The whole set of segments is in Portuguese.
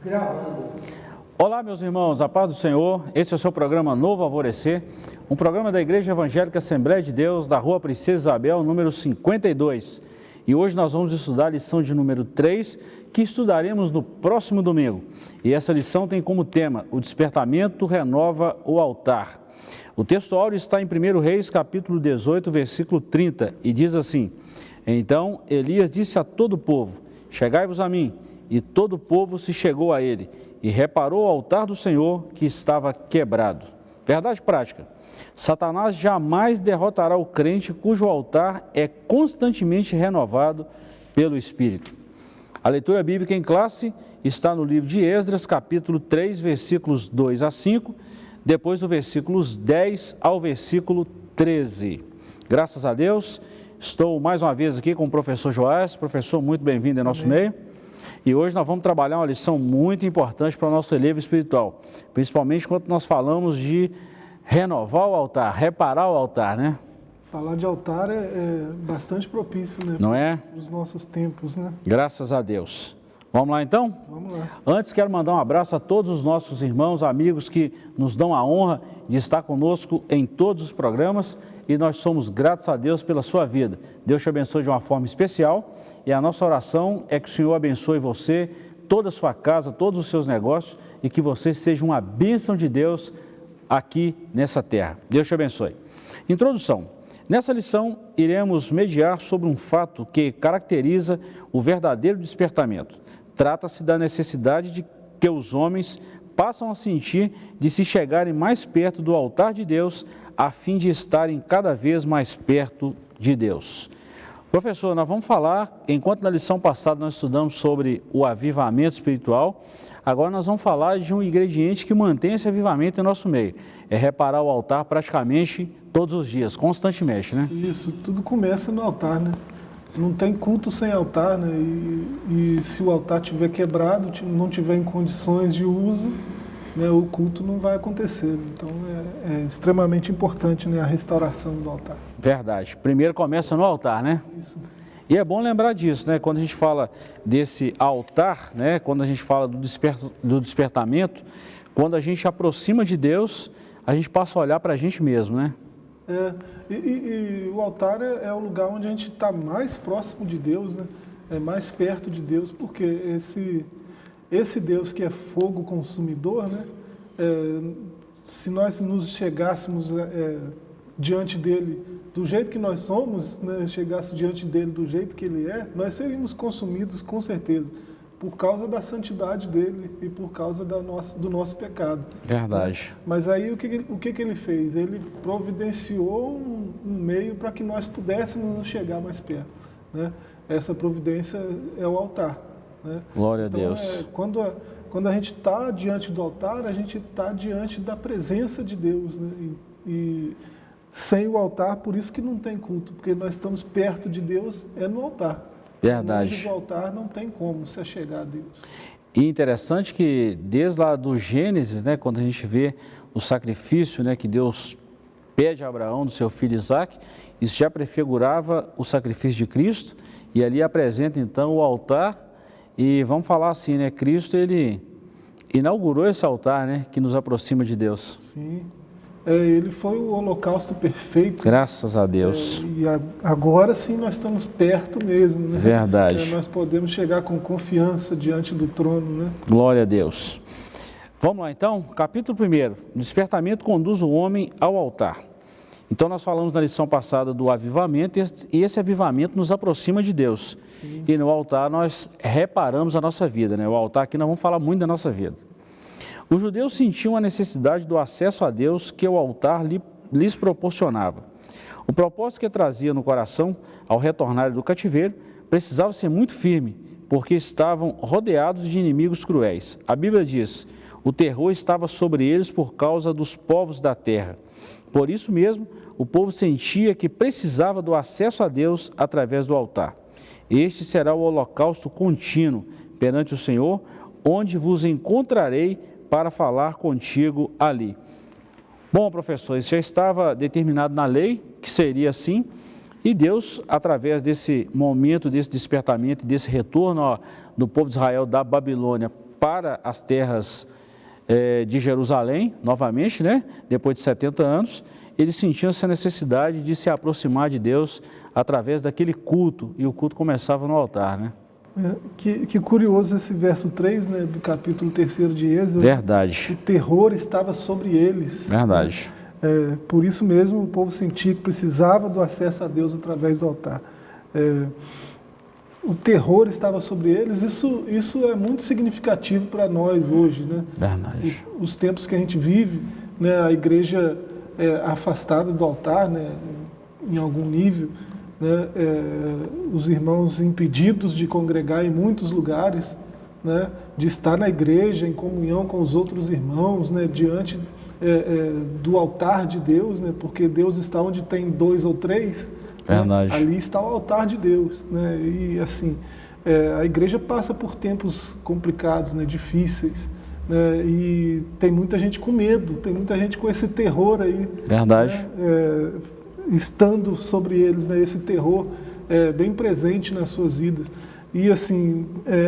Gravando. Olá, meus irmãos, a paz do Senhor. Esse é o seu programa Novo Alvorecer, um programa da Igreja Evangélica Assembleia de Deus, da Rua Princesa Isabel, número 52. E hoje nós vamos estudar a lição de número 3, que estudaremos no próximo domingo. E essa lição tem como tema: o despertamento renova o altar. O texto áureo está em 1 Reis, capítulo 18, versículo 30, e diz assim: Então Elias disse a todo o povo: Chegai-vos a mim. E todo o povo se chegou a ele, e reparou o altar do Senhor que estava quebrado. Verdade prática: Satanás jamais derrotará o crente cujo altar é constantemente renovado pelo Espírito. A leitura bíblica em classe está no livro de Esdras, capítulo 3, versículos 2 a 5, depois do versículos 10 ao versículo 13. Graças a Deus, estou mais uma vez aqui com o professor Joás. Professor, muito bem-vindo em nosso meio. E hoje nós vamos trabalhar uma lição muito importante para o nosso relevo espiritual, principalmente quando nós falamos de renovar o altar, reparar o altar, né? Falar de altar é bastante propício, né? Não é? Nos nossos tempos, né? Graças a Deus. Vamos lá então? Vamos lá. Antes quero mandar um abraço a todos os nossos irmãos, amigos que nos dão a honra de estar conosco em todos os programas, e nós somos gratos a Deus pela sua vida. Deus te abençoe de uma forma especial, e a nossa oração é que o Senhor abençoe você, toda a sua casa, todos os seus negócios, e que você seja uma bênção de Deus aqui nessa terra. Deus te abençoe. Introdução. Nessa lição, iremos mediar sobre um fato que caracteriza o verdadeiro despertamento. Trata-se da necessidade de que os homens passam a sentir de se chegarem mais perto do altar de Deus, a fim de estarem cada vez mais perto de Deus. Professor, nós vamos falar, enquanto na lição passada nós estudamos sobre o avivamento espiritual, agora nós vamos falar de um ingrediente que mantém esse avivamento em nosso meio. É reparar o altar praticamente todos os dias, constantemente, né? Isso, tudo começa no altar, né? Não tem culto sem altar, né? E se o altar estiver quebrado, não tiver em condições de uso, né, o culto não vai acontecer. Então é extremamente importante, né, a restauração do altar. Verdade. Primeiro começa no altar, né? Isso. E é bom lembrar disso, né? Quando a gente fala desse altar, né? Quando a gente fala do despertamento, quando a gente aproxima de Deus, a gente passa a olhar para a gente mesmo, né? E o altar é o lugar onde a gente está mais próximo de Deus, né? É mais perto de Deus, porque esse Deus que é fogo consumidor, né? Se nós nos chegássemos diante dele do jeito que nós somos, né? Chegasse diante dele do jeito que ele é, nós seríamos consumidos com certeza, por causa da santidade dele e por causa do nosso pecado. Verdade. Mas aí o que ele fez? Ele providenciou um meio para que nós pudéssemos nos chegar mais perto, né? Essa providência é o altar, né? Glória então, a Deus. Quando a gente está diante do altar, a gente está diante da presença de Deus, né? E sem o altar, por isso que não tem culto, porque nós estamos perto de Deus, é no altar. Verdade. Longe do altar não tem como se chegar a Deus. E interessante que desde lá do Gênesis, né, quando a gente vê o sacrifício, né, que Deus pede a Abraão do seu filho Isaque, isso já prefigurava o sacrifício de Cristo, e ali apresenta então o altar. E vamos falar assim, né, Cristo ele inaugurou esse altar, né, que nos aproxima de Deus. Sim. Ele foi o holocausto perfeito. Graças a Deus. E agora sim nós estamos perto mesmo, né? Verdade. Nós podemos chegar com confiança diante do trono, né? Glória a Deus. Vamos lá então, capítulo 1. O despertamento conduz o homem ao altar. Então nós falamos na lição passada do avivamento, e esse avivamento nos aproxima de Deus. Sim. E no altar nós reparamos a nossa vida, né? O altar aqui nós vamos falar muito da nossa vida. Os judeus sentiam a necessidade do acesso a Deus que o altar lhes proporcionava. O propósito que trazia no coração ao retornar do cativeiro precisava ser muito firme, porque estavam rodeados de inimigos cruéis. A Bíblia diz: o terror estava sobre eles por causa dos povos da terra. Por isso mesmo, o povo sentia que precisava do acesso a Deus através do altar. Este será o holocausto contínuo perante o Senhor, onde vos encontrarei para falar contigo ali. Bom, professor, isso já estava determinado na lei, que seria assim, e Deus, através desse momento, desse despertamento, desse retorno do povo de Israel da Babilônia para as terras de Jerusalém, novamente, né? Depois de 70 anos, eles sentiam essa necessidade de se aproximar de Deus através daquele culto, e o culto começava no altar, né? Que curioso esse verso 3, né, do capítulo 3 de Êxodo. Verdade. O terror estava sobre eles. Verdade. Por isso mesmo o povo sentia que precisava do acesso a Deus através do altar. O terror estava sobre eles, isso é muito significativo para nós hoje, né? Verdade. Os tempos que a gente vive, né, a igreja afastada do altar, né, em algum nível, né, os irmãos impedidos de congregar em muitos lugares, né, de estar na igreja em comunhão com os outros irmãos, né, diante do altar de Deus, né, porque Deus está onde tem 2 ou 3, Verdade. né, ali está o altar de Deus, né, e assim, a igreja passa por tempos complicados, né, difíceis, né, e tem muita gente com medo, tem muita gente com esse terror aí. Verdade. Né, estando sobre eles, né, esse terror bem presente nas suas vidas. E assim,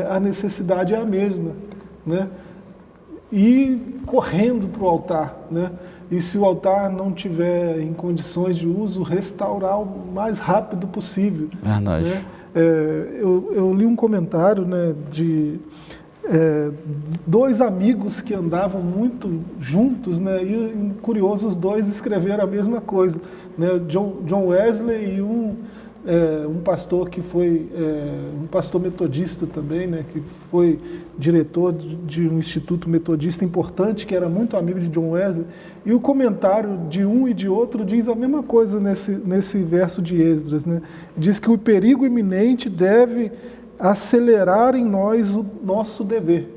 a necessidade é a mesma, né? E correndo para o altar, né? E se o altar não tiver em condições de uso, restaurar o mais rápido possível. Verdade. Né? Eu li um comentário, né, de 2 amigos que andavam muito juntos, né, e curioso, os 2 escreveram a mesma coisa, né, John Wesley e um pastor que foi um pastor metodista também, né, que foi diretor de um instituto metodista importante, que era muito amigo de John Wesley, e o comentário de um e de outro diz a mesma coisa nesse verso de Esdras, né, diz que o perigo iminente deve acelerar em nós o nosso dever,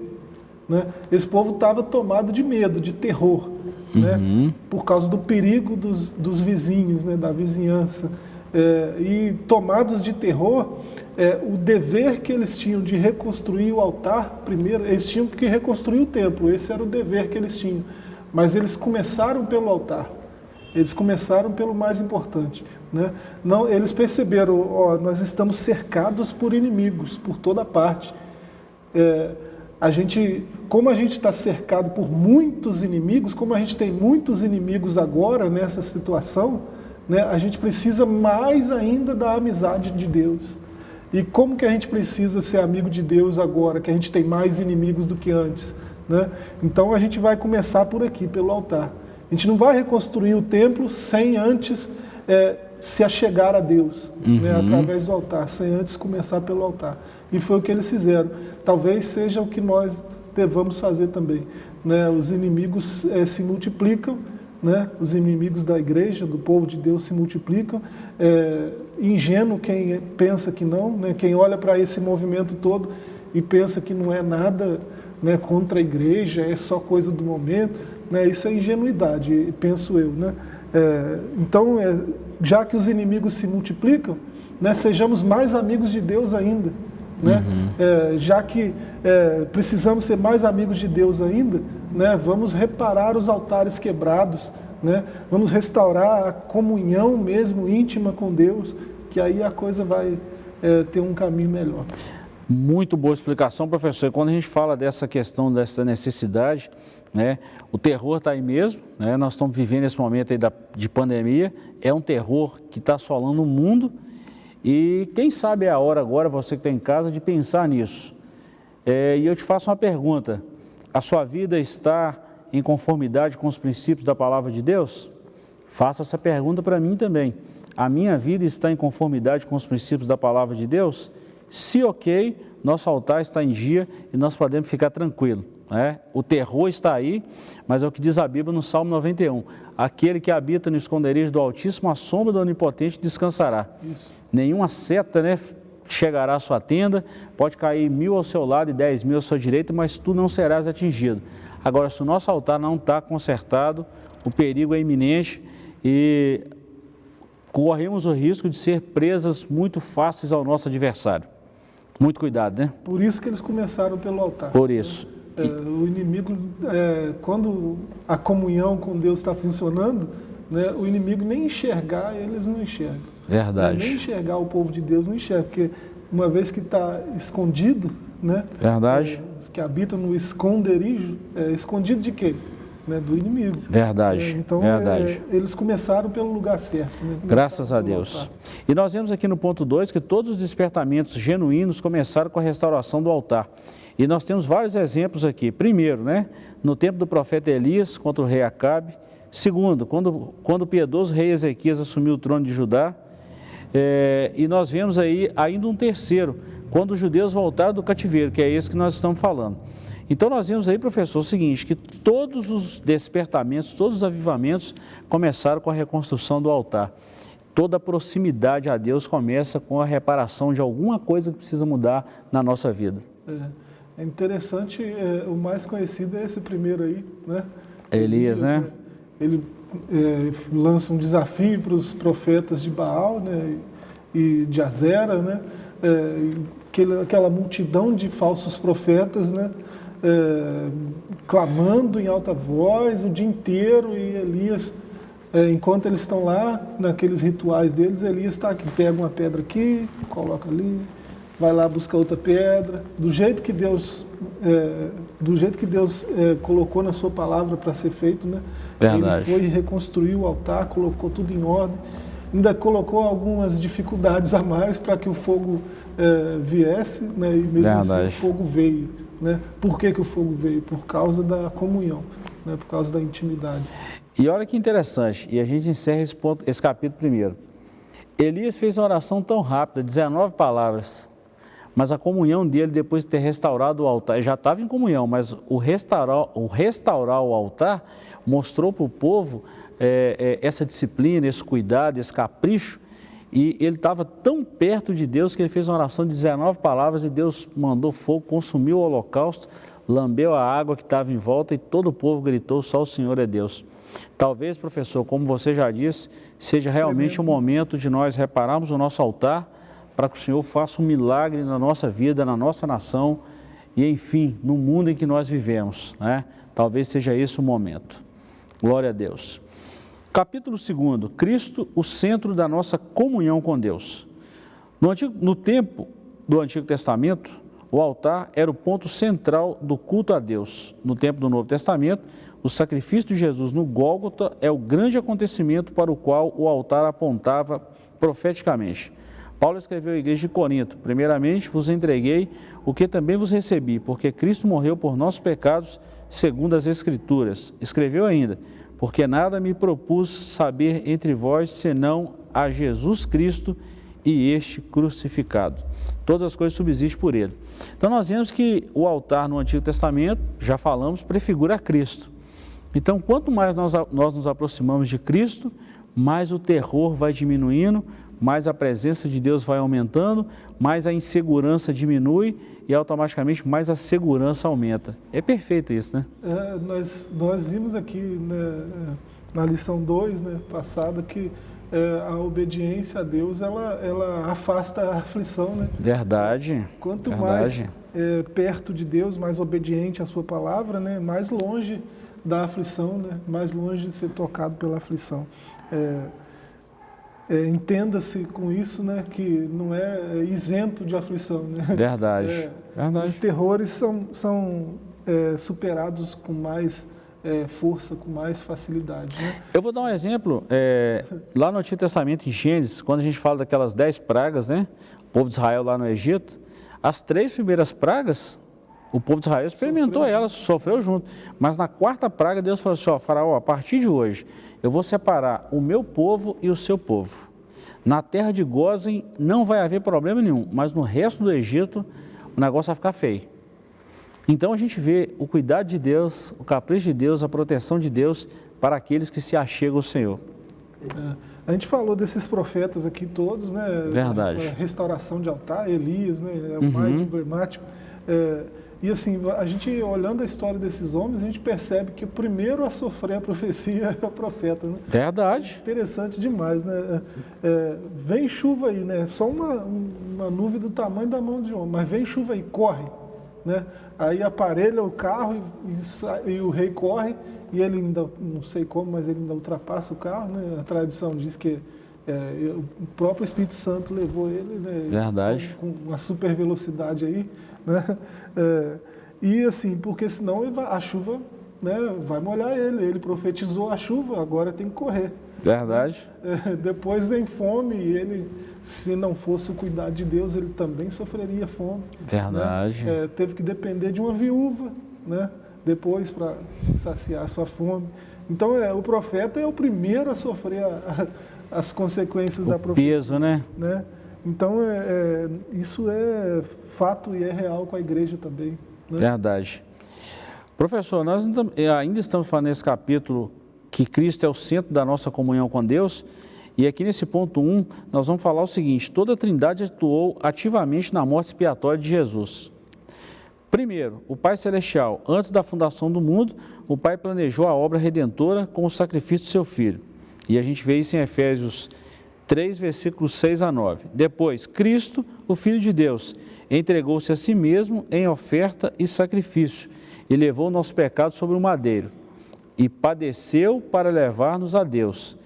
né? Esse povo estava tomado de medo, de terror, né? Por causa do perigo dos vizinhos, né? Da vizinhança, e tomados de terror, o dever que eles tinham de reconstruir o altar, primeiro, eles tinham que reconstruir o templo, esse era o dever que eles tinham, mas eles começaram pelo altar. Eles começaram pelo mais importante, né? Não, eles perceberam, nós estamos cercados por inimigos, por toda parte. Como a gente está cercado por muitos inimigos, como a gente tem muitos inimigos agora nessa situação, né, a gente precisa mais ainda da amizade de Deus. E como que a gente precisa ser amigo de Deus agora, que a gente tem mais inimigos do que antes, né? Então a gente vai começar por aqui, pelo altar. A gente não vai reconstruir o templo sem antes se achegar a Deus, né, através do altar, sem antes começar pelo altar. E foi o que eles fizeram. Talvez seja o que nós devamos fazer também, né? Os inimigos se multiplicam, né? Os inimigos da igreja, do povo de Deus se multiplicam. Ingênuo quem pensa que não, né? Quem olha para esse movimento todo e pensa que não é nada, né, contra a igreja, é só coisa do momento, né? Isso é ingenuidade, penso eu, né? Então, já que os inimigos se multiplicam, né, sejamos mais amigos de Deus ainda, né? Já que precisamos ser mais amigos de Deus ainda, né, vamos reparar os altares quebrados, né? Vamos restaurar a comunhão mesmo íntima com Deus, que aí a coisa vai ter um caminho melhor. Muito boa explicação, professor. E quando a gente fala dessa questão, dessa necessidade, né, o terror está aí mesmo, né? Nós estamos vivendo esse momento aí de pandemia, é um terror que está assolando o mundo, e quem sabe é a hora agora, você que está em casa, de pensar nisso. E eu te faço uma pergunta: a sua vida está em conformidade com os princípios da palavra de Deus? Faça essa pergunta para mim também. A minha vida está em conformidade com os princípios da palavra de Deus? Se ok, nosso altar está em dia e nós podemos ficar tranquilos, né? O terror está aí, mas é o que diz a Bíblia no Salmo 91. Aquele que habita no esconderijo do Altíssimo, a sombra do Onipotente descansará. Isso. Nenhuma seta, né, chegará à sua tenda, pode cair 1000 ao seu lado e 10.000 à sua direita, mas tu não serás atingido. Agora, se o nosso altar não está consertado, o perigo é iminente e corremos o risco de ser presas muito fáceis ao nosso adversário. Muito cuidado, né? Por isso que eles começaram pelo altar. Por isso. O inimigo, quando a comunhão com Deus está funcionando, né, o inimigo nem enxergar, eles não enxergam. Verdade. Nem enxergar o povo de Deus não enxerga, porque uma vez que está escondido, né? Verdade. Os que habitam no esconderijo, escondido de quê? Né? Do inimigo. Verdade. Então, Verdade. eles começaram pelo lugar certo. Né? Graças a Pelo Deus. altar. E nós vemos aqui no ponto 2 que todos os despertamentos genuínos começaram com a restauração do altar. E nós temos vários exemplos aqui. Primeiro, né, no tempo do profeta Elias contra o rei Acabe. Segundo, quando o piedoso rei Ezequias assumiu o trono de Judá. E nós vemos aí ainda um terceiro, quando os judeus voltaram do cativeiro, que é esse que nós estamos falando. Então nós vemos aí, professor, o seguinte, que todos os despertamentos, todos os avivamentos começaram com a reconstrução do altar. Toda a proximidade a Deus começa com a reparação de alguma coisa que precisa mudar na nossa vida. É interessante, o mais conhecido é esse primeiro aí, né? Elias, né? Ele lança um desafio para os profetas de Baal, né? E de Azera, né? Aquela multidão de falsos profetas, né? Clamando em alta voz o dia inteiro, e Elias, enquanto eles estão lá, naqueles rituais deles, Elias está aqui, pega uma pedra aqui, coloca ali, vai lá buscar outra pedra, do jeito que Deus colocou na sua palavra para ser feito, né? Verdade. Ele foi reconstruir o altar, colocou tudo em ordem, ainda colocou algumas dificuldades a mais para que o fogo viesse, né? E mesmo Verdade. assim o fogo veio, né? Por que o fogo veio? Por causa da comunhão, né? Por causa da intimidade. E olha que interessante, e a gente encerra esse capítulo primeiro. Elias fez uma oração tão rápida, 19 palavras, mas a comunhão dele, depois de ter restaurado o altar, ele já estava em comunhão, mas o restaurar o altar mostrou para o povo essa disciplina, esse cuidado, esse capricho, e ele estava tão perto de Deus que ele fez uma oração de 19 palavras e Deus mandou fogo, consumiu o holocausto, lambeu a água que estava em volta e todo o povo gritou, só o Senhor é Deus. Talvez, professor, como você já disse, seja realmente o momento de nós repararmos o nosso altar para que o Senhor faça um milagre na nossa vida, na nossa nação e, enfim, no mundo em que nós vivemos, né? Talvez seja esse o momento. Glória a Deus. Capítulo 2, Cristo, o centro da nossa comunhão com Deus. No tempo do Antigo Testamento, o altar era o ponto central do culto a Deus. No tempo do Novo Testamento, o sacrifício de Jesus no Gólgota é o grande acontecimento para o qual o altar apontava profeticamente. Paulo escreveu à igreja de Corinto: primeiramente vos entreguei o que também vos recebi, porque Cristo morreu por nossos pecados, segundo as Escrituras. Escreveu ainda: porque nada me propus saber entre vós, senão a Jesus Cristo e este crucificado. Todas as coisas subsistem por ele. Então nós vemos que o altar no Antigo Testamento, já falamos, prefigura a Cristo. Então quanto mais nós nos aproximamos de Cristo, mais o terror vai diminuindo, mais a presença de Deus vai aumentando, mais a insegurança diminui e automaticamente mais a segurança aumenta. É perfeito isso, né? Nós vimos aqui, né, na lição 2, né, passada, que a obediência a Deus, ela afasta a aflição, né? Verdade. Quanto verdade. mais perto de Deus, mais obediente à sua palavra, né, mais longe da aflição, né, mais longe de ser tocado pela aflição. Entenda-se com isso, né, que não é isento de aflição, né? Verdade. Verdade. Os terrores são superados com mais força, com mais facilidade, né? Eu vou dar um exemplo, lá no Antigo Testamento, em Gênesis, quando a gente fala daquelas 10 pragas, né? O povo de Israel lá no Egito, as 3 primeiras pragas, o povo de Israel experimentou elas, sofreu junto. Mas na 4ª praga, Deus falou assim: ó, Faraó, a partir de hoje, eu vou separar o meu povo e o seu povo. Na terra de Gósen não vai haver problema nenhum, mas no resto do Egito o negócio vai ficar feio. Então a gente vê o cuidado de Deus, o capricho de Deus, a proteção de Deus para aqueles que se achegam ao Senhor. A gente falou desses profetas aqui todos, né? Verdade. A restauração de altar, Elias, né? É o mais emblemático. E assim, a gente olhando a história desses homens, a gente percebe que o primeiro a sofrer a profecia é o profeta, né? Verdade. Interessante demais, né? Vem chuva aí, né? Só uma nuvem do tamanho da mão de homem, mas vem chuva aí, corre, né? Aí aparelha o carro e o rei corre, e ele ainda, não sei como, mas ele ainda ultrapassa o carro, né? A tradição diz que O próprio Espírito Santo levou ele, né, Verdade. com uma super velocidade aí, né? E assim, porque senão a chuva, né, vai molhar ele. Ele profetizou a chuva, agora tem que correr. Verdade. Depois vem fome e ele, se não fosse o cuidado de Deus, ele também sofreria fome. Verdade. Né? Teve que depender de uma viúva, né, depois para saciar a sua fome. Então o profeta é o primeiro a sofrer as consequências da profecia. Peso, né? Então isso é fato e é real com a igreja também. Né? Verdade. Professor, nós ainda estamos falando nesse capítulo que Cristo é o centro da nossa comunhão com Deus, e aqui nesse ponto 1, nós vamos falar o seguinte: toda a Trindade atuou ativamente na morte expiatória de Jesus. Primeiro, o Pai Celestial, antes da fundação do mundo, o Pai planejou a obra redentora com o sacrifício do seu Filho. E a gente vê isso em Efésios 3, versículos 6 a 9. Depois, Cristo, o Filho de Deus, entregou-se a si mesmo em oferta e sacrifício, e levou o nosso pecado sobre o madeiro, e padeceu para levar-nos a Deus.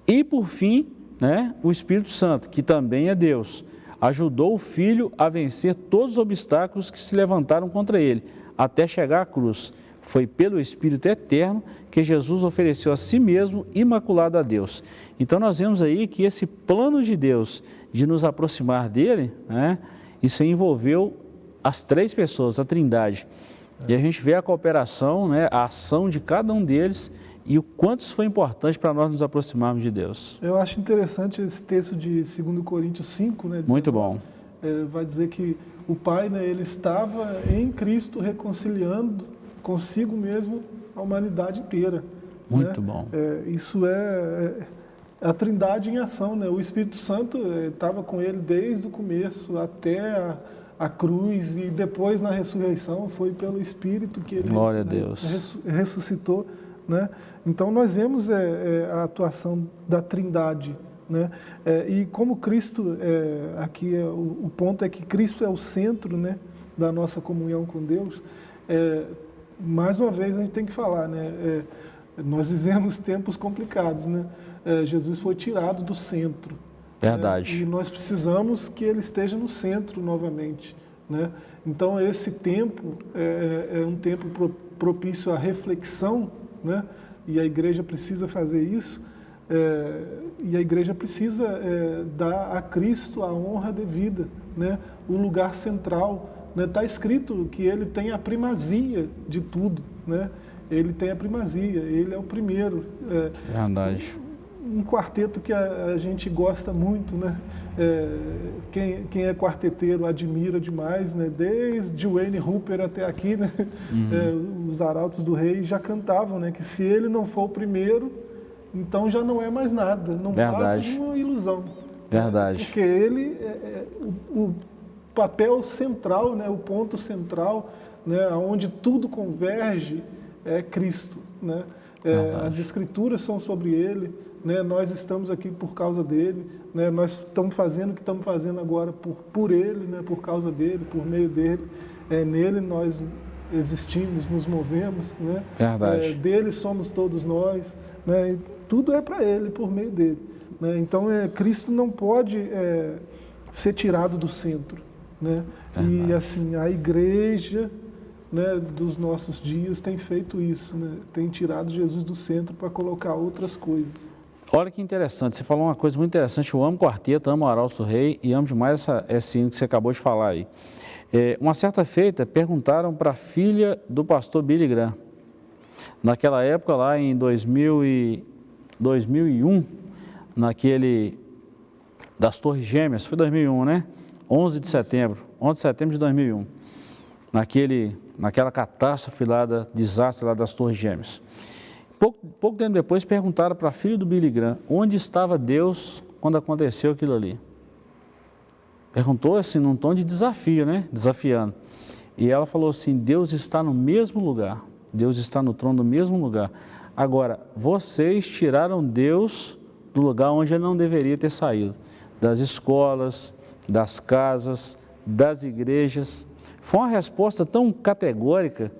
E por fim, né, o Espírito Santo, que também é Deus, ajudou o Filho a vencer todos os obstáculos que se levantaram contra ele, até chegar à cruz. Foi pelo Espírito eterno que Jesus ofereceu a si mesmo imaculado a Deus. Então nós vemos aí que esse plano de Deus de nos aproximar dele, né, isso envolveu as três pessoas, a Trindade. E a gente vê a cooperação, né, a ação de cada um deles e o quanto isso foi importante para nós nos aproximarmos de Deus. Eu acho interessante esse texto de 2 Coríntios 5, né? Muito bom. Vai dizer que o Pai, né, ele estava em Cristo reconciliando consigo mesmo a humanidade inteira. Muito né? bom. Isso é a Trindade em ação, né? O Espírito Santo estava com ele desde o começo até a cruz, e depois na ressurreição foi pelo Espírito que ele Glória a Deus. ressuscitou. Né? Então nós vemos a atuação da Trindade. Né? E como Cristo, aqui o ponto é que Cristo é o centro, né, da nossa comunhão com Deus. Mais uma vez a gente tem que falar, né? Nós vivemos tempos complicados. Né? Jesus foi tirado do centro. Verdade. E nós precisamos que ele esteja no centro novamente. Né? Então esse tempo é um tempo propício à reflexão, né? E a igreja precisa fazer isso, e a igreja precisa dar a Cristo a honra devida, né? O lugar central. Está escrito que ele tem a primazia de tudo. Né? Ele tem a primazia, ele é o primeiro. Verdade. Um quarteto que a gente gosta muito, né? Quem é quarteteiro admira demais, né? Desde Wayne Hooper até aqui, né? Os Arautos do Rei já cantavam, né? Que se ele não for o primeiro, então já não é mais nada, não passa de uma ilusão. Verdade. Porque ele o papel central, né? O ponto central, né? Onde tudo converge é Cristo, né? As Escrituras são sobre ele. Né, nós estamos aqui por causa dele, né, nós estamos fazendo o que estamos fazendo agora por ele, né, por causa dele, por meio dele. Nele nós existimos, nos movemos, né, dele somos todos nós, né, e tudo é para ele, por meio dele. Né, então Cristo não pode ser tirado do centro. Né, e assim, a igreja, né, dos nossos dias tem feito isso, né, tem tirado Jesus do centro para colocar outras coisas. Olha que interessante, você falou uma coisa muito interessante. Eu amo quarteto, amo Arauto Rei e amo demais esse hino que você acabou de falar aí. Uma certa feita, perguntaram para a filha do pastor Billy Graham, naquela época lá em 2001, naquele das Torres Gêmeas, foi 2001, né? 11 de setembro de 2001, naquela catástrofe lá, desastre lá das Torres Gêmeas. Pouco tempo depois perguntaram para a filha do Billy Graham onde estava Deus quando aconteceu aquilo ali. Perguntou assim num tom de desafio, né? Desafiando. E ela falou assim: Deus está no mesmo lugar, Deus está no trono do mesmo lugar. Agora, vocês tiraram Deus do lugar onde ele não deveria ter saído, das escolas, das casas, das igrejas. Foi uma resposta tão categórica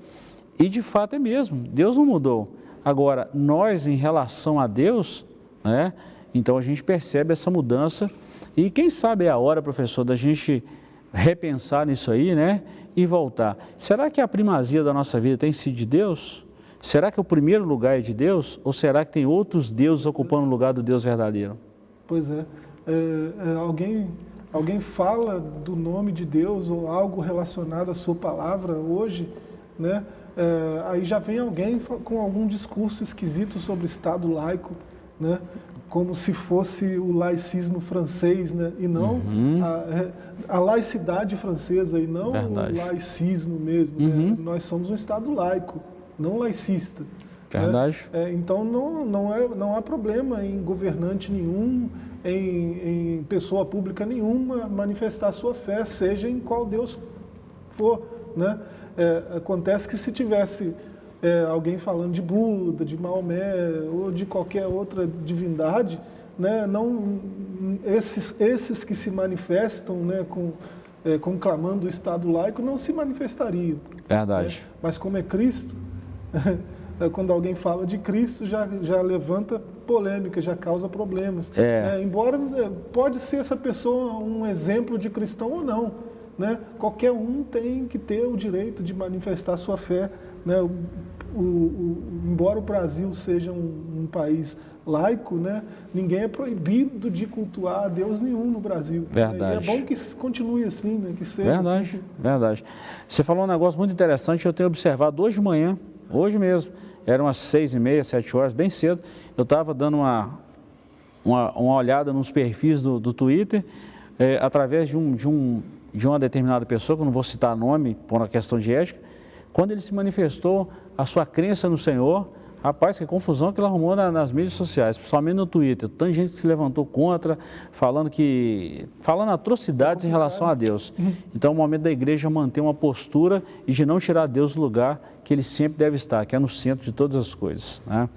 e de fato é mesmo, Deus não mudou. Agora, nós em relação a Deus, né, Então a gente percebe essa mudança e quem sabe é a hora, professor, da gente repensar nisso aí, né? E voltar. Será que a primazia da nossa vida tem sido de Deus? Será que o primeiro lugar é de Deus? Ou será que tem outros deuses ocupando o lugar do Deus verdadeiro? Pois é. Alguém fala do nome de Deus ou algo relacionado à sua palavra hoje, né? Aí já vem alguém com algum discurso esquisito sobre o Estado laico, né? Como se fosse o laicismo francês, né? E não a laicidade francesa, e não o laicismo mesmo. Né? Nós somos um Estado laico, não laicista. Verdade. Né? Então não há problema em governante nenhum, em pessoa pública nenhuma manifestar sua fé, seja em qual Deus for. Né? Acontece que se tivesse alguém falando de Buda, de Maomé ou de qualquer outra divindade, né, esses que se manifestam, né, conclamando o Estado laico não se manifestariam. Verdade. Né? Mas como é Cristo, quando alguém fala de Cristo já levanta polêmica, já causa problemas. Embora pode ser essa pessoa um exemplo de cristão ou não, né? Qualquer um tem que ter o direito de manifestar sua fé. Né? Embora o Brasil seja um país laico, né? Ninguém é proibido de cultuar a Deus nenhum no Brasil. Verdade. E é bom que continue assim, né? Que seja verdade, assim. Verdade. Você falou um negócio muito interessante, eu tenho observado hoje de manhã, hoje mesmo, eram umas 6h30, 7 horas, bem cedo, eu estava dando uma olhada nos perfis do Twitter, através de uma determinada pessoa, que eu não vou citar nome por uma questão de ética, quando ele se manifestou a sua crença no Senhor, rapaz, que confusão que ele arrumou nas mídias sociais, principalmente no Twitter. Tanta gente que se levantou contra, falando atrocidades em relação a Deus. Então, é o momento da igreja manter uma postura e de não tirar Deus do lugar que ele sempre deve estar, que é no centro de todas as coisas. Né?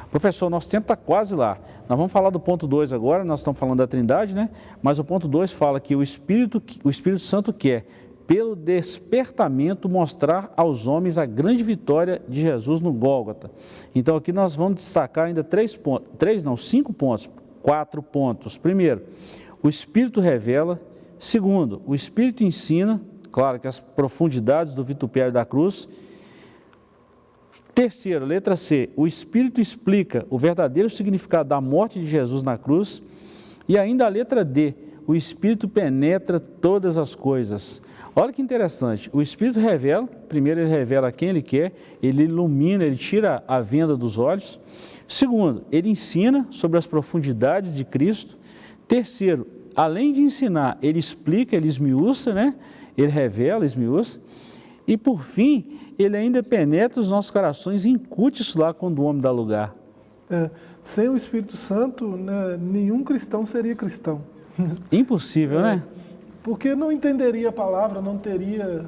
Professor, nosso tempo está quase lá. Nós vamos falar do ponto 2 agora, nós estamos falando da Trindade, né? Mas o ponto 2 fala que o Espírito Santo quer, pelo despertamento, mostrar aos homens a grande vitória de Jesus no Gólgota. Então aqui nós vamos destacar ainda 5 pontos, 4 pontos. Primeiro, o Espírito revela. Segundo, o Espírito ensina, claro que as profundidades do vitupério da cruz. Terceiro, letra C, o Espírito explica o verdadeiro significado da morte de Jesus na cruz. E ainda a letra D, o Espírito penetra todas as coisas. Olha que interessante, o Espírito revela, primeiro ele revela quem ele quer, ele ilumina, ele tira a venda dos olhos. Segundo, ele ensina sobre as profundidades de Cristo. Terceiro, além de ensinar, ele explica, ele esmiuça, né? Ele revela, esmiuça. E por fim, ele ainda penetra os nossos corações e incute isso lá quando o homem dá lugar. Sem o Espírito Santo, né, nenhum cristão seria cristão. Impossível, né? Porque não entenderia a palavra, não teria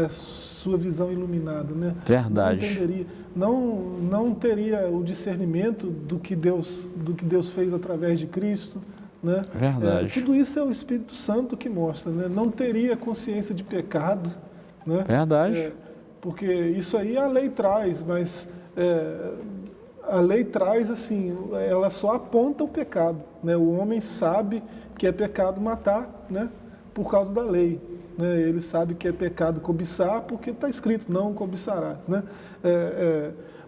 sua visão iluminada, né? Verdade. Não entenderia, não teria o discernimento do que Deus fez através de Cristo, né? Verdade. Tudo isso é o Espírito Santo que mostra, né? Não teria consciência de pecado, né? Verdade. Porque isso aí a lei traz, mas a lei traz assim, ela só aponta o pecado, né? O homem sabe que é pecado matar, né? Por causa da lei, né? Ele sabe que é pecado cobiçar porque está escrito, não cobiçarás, né?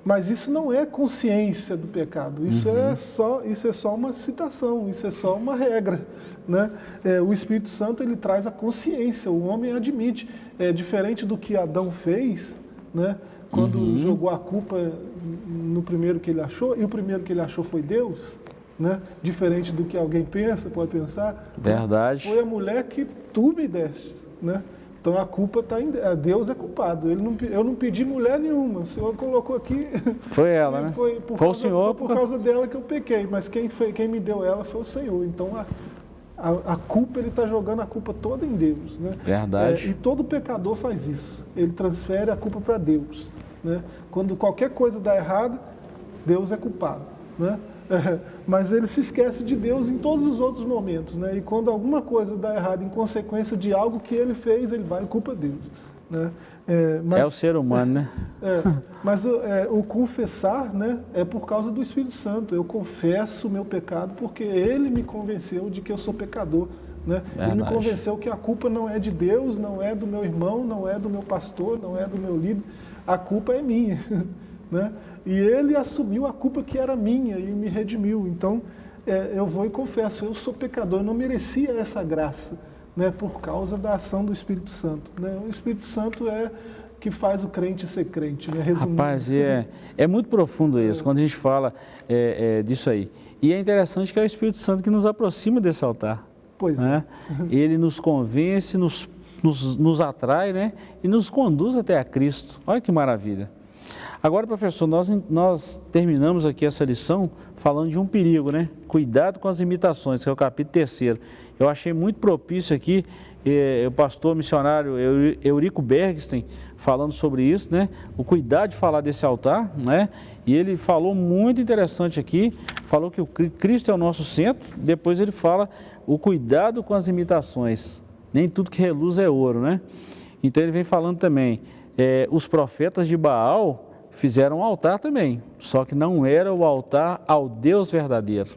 Mas isso não é consciência do pecado, isso é só uma citação, isso é só uma regra, né? O Espírito Santo ele traz a consciência, o homem admite, diferente do que Adão fez, né? Quando jogou a culpa no primeiro que ele achou, e o primeiro que ele achou foi Deus, né? Diferente do que alguém pode pensar. Verdade. Foi a mulher que tu me deste, né? Então a culpa está em Deus, é culpado. Eu não pedi mulher nenhuma, o Senhor colocou aqui. Foi ela, né? Foi o Senhor. Foi por causa dela que eu pequei, mas quem me deu ela foi o Senhor. Então a culpa, ele está jogando a culpa toda em Deus, né? Verdade. E todo pecador faz isso, ele transfere a culpa para Deus, né? Quando qualquer coisa dá errado, Deus é culpado, né? Mas ele se esquece de Deus em todos os outros momentos, né? E quando alguma coisa dá errado em consequência de algo que ele fez, ele vai e culpa Deus, né? É o ser humano, né? Mas o confessar, né, é por causa do Espírito Santo. Eu confesso o meu pecado porque Ele me convenceu de que eu sou pecador. Né? Ele me convenceu que a culpa não é de Deus, não é do meu irmão, não é do meu pastor, não é do meu líder. A culpa é minha. Né? E Ele assumiu a culpa que era minha e me redimiu. Então, eu vou e confesso, eu sou pecador, eu não merecia essa graça, né, por causa da ação do Espírito Santo. Né? O Espírito Santo é que faz o crente ser crente, né? Resumindo. Rapaz, é muito profundo isso, quando a gente fala disso aí. E é interessante que é o Espírito Santo que nos aproxima desse altar. Pois né? Ele nos convence, nos atrai, né? E nos conduz até a Cristo. Olha que maravilha. Agora, professor, nós terminamos aqui essa lição falando de um perigo, né? Cuidado com as imitações, que é o capítulo 3º. Eu achei muito propício aqui o pastor missionário Eurico Bergsten falando sobre isso, né? O cuidado de falar desse altar, né? E ele falou muito interessante aqui, falou que o Cristo é o nosso centro, depois ele fala o cuidado com as imitações. Nem tudo que reluz é ouro, né? Então ele vem falando também, os profetas de Baal fizeram um altar também, só que não era o altar ao Deus verdadeiro.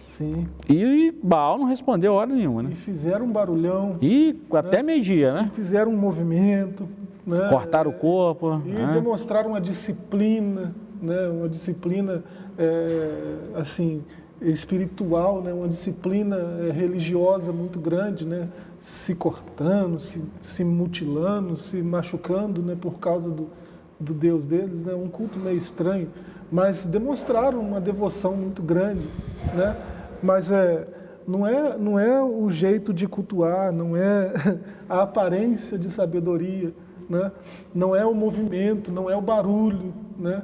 Sim. E Baal não respondeu hora nenhuma, né? E fizeram um barulhão. E até meio-dia, né? E fizeram um movimento. Né? Cortaram o corpo. E demonstraram uma disciplina, né? Uma disciplina, assim, espiritual, né? Uma disciplina religiosa muito grande, né? Se cortando, se mutilando, se machucando, né? Por causa do Deus deles, né? Um culto meio estranho, mas demonstraram uma devoção muito grande, né? Mas não é o jeito de cultuar, não é a aparência de sabedoria, né? Não é o movimento, não é o barulho, né?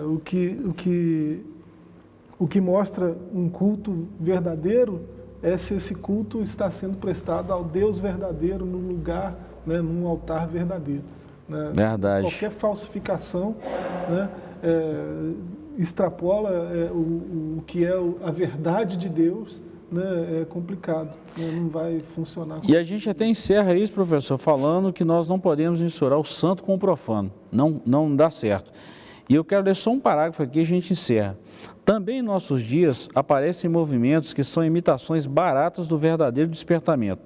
O que mostra um culto verdadeiro é se esse culto está sendo prestado ao Deus verdadeiro no lugar, né? Num altar verdadeiro. Né? Verdade. Qualquer falsificação, né, extrapola o que é a verdade de Deus, né, é complicado, né, não vai funcionar. E a gente até encerra isso, professor, falando que nós não podemos misturar o santo com o profano, não dá certo. E eu quero ler só um parágrafo aqui e a gente encerra. Também em nossos dias aparecem movimentos que são imitações baratas do verdadeiro despertamento.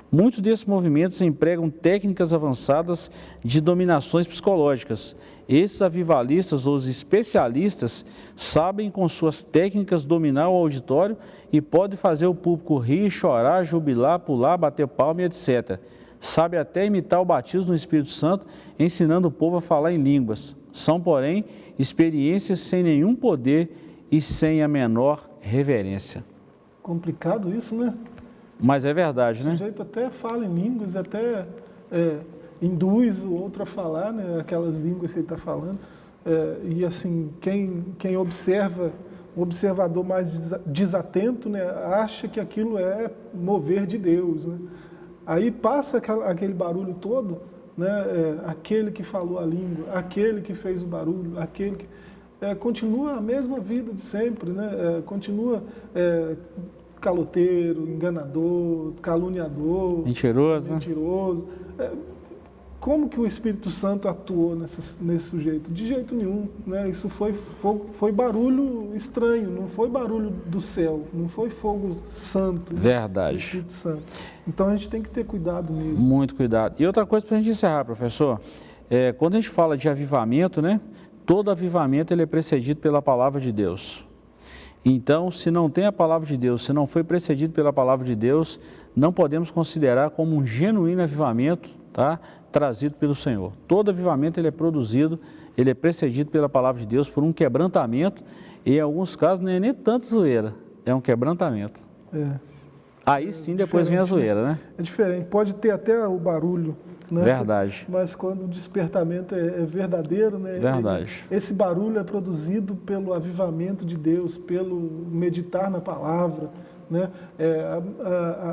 Muitos desses movimentos empregam técnicas avançadas de dominações psicológicas. Esses avivalistas ou os especialistas sabem com suas técnicas dominar o auditório e podem fazer o público rir, chorar, jubilar, pular, bater palma, etc. Sabe até imitar o batismo no Espírito Santo, ensinando o povo a falar em línguas. São, porém, experiências sem nenhum poder e sem a menor reverência. Complicado isso, né? Mas é verdade, né? O sujeito até fala em línguas, até induz o outro a falar, né, aquelas línguas que ele está falando. E assim, quem observa, o observador mais desatento, né, acha que aquilo é mover de Deus. Né? Aí passa aquele barulho todo, né, aquele que falou a língua, aquele que fez o barulho, aquele que... continua a mesma vida de sempre, né? Continua... caloteiro, enganador, caluniador, mentiroso. Como que o Espírito Santo atuou nesse sujeito? De jeito nenhum, né? Isso foi barulho estranho, não foi barulho do céu, não foi fogo santo. Verdade. Do Espírito Santo. Então a gente tem que ter cuidado mesmo. Muito cuidado. E outra coisa para a gente encerrar, professor, quando a gente fala de avivamento, né? Todo avivamento ele é precedido pela palavra de Deus. Então, se não tem a palavra de Deus, se não foi precedido pela palavra de Deus, não podemos considerar como um genuíno avivamento, tá? Trazido pelo Senhor. Todo avivamento ele é produzido, ele é precedido pela palavra de Deus por um quebrantamento e em alguns casos não é nem tanto zoeira, é um quebrantamento. Aí sim depois vem a zoeira, né? É diferente, pode ter até o barulho, né? Verdade. Mas quando o despertamento é verdadeiro, né? Verdade. Esse barulho é produzido pelo avivamento de Deus, pelo meditar na palavra, né?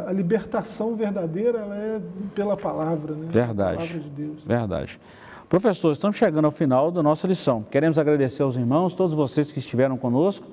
A libertação verdadeira ela é pela palavra, né? Verdade. A palavra de Deus. Verdade. Professor, estamos chegando ao final da nossa lição. Queremos agradecer aos irmãos, todos vocês que estiveram conosco,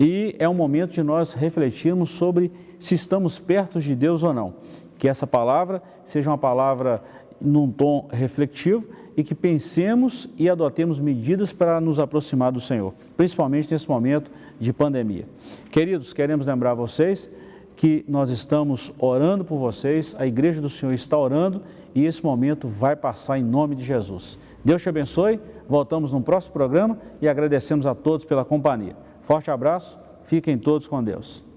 e é um momento de nós refletirmos sobre se estamos perto de Deus ou não. Que essa palavra seja uma palavra num tom reflexivo e que pensemos e adotemos medidas para nos aproximar do Senhor, principalmente nesse momento de pandemia. Queridos, queremos lembrar vocês que nós estamos orando por vocês, a Igreja do Senhor está orando e esse momento vai passar em nome de Jesus. Deus te abençoe, voltamos no próximo programa e agradecemos a todos pela companhia. Forte abraço, fiquem todos com Deus.